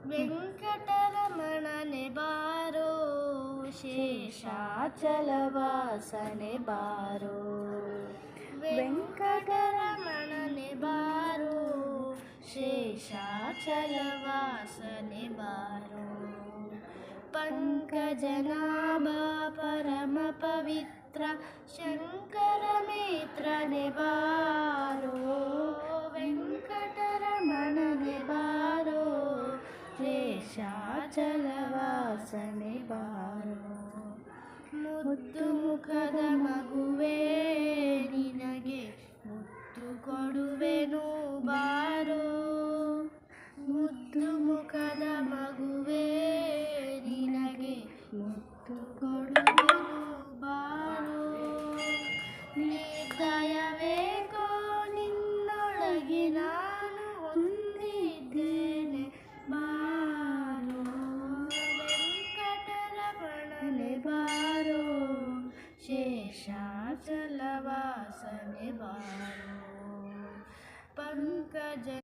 ವೆಂಕಟರಮಣನೆ ಬಾರೋ ಶೇಷಾಚಲವಾಸನೆ ಬಾರೋ ವೆಂಕಟರಮಣನೆ ಬಾರೋ ಶೇಷಾಚಲವಾಸನೆ ಬಾರೋ ಪಂಕಜನಾಭ ಪರಮ ಪವಿತ್ರ ಶಂಕರ ಮಿತ್ರನೆ ಬಾರೋ ವೆಂಕಟರಮಣನೆ ಬಾರೋ ಶೇಷಾಚಲವಾಸನೆ ಬಾರೋ ಮುದ್ದು ಮುಖದ ಮಗುವೇ ನಿನಗೆ ಮುತ್ತು ಕೊಡುವೆನು ಬಾರೋ ಮುದ್ದು ಮುಖದ ಮಗುವೇ ನಿನಗೆ ಮುತ್ತು ಕೊಡುವೆನು ಬಾರೋ ನಿರ್ದಯವೇಕೋ ನಿನ್ನೊಳಗೆ ನಾನು ಹೊಂದಿದ್ದೇನೆ ಬಾರೋ ವೆಂಕಟರಮಣನೆ ಬಾರೋ ಶೇಷಾಚಲವಾಸನೆ ಬಾರೋ ಪಂಕಜ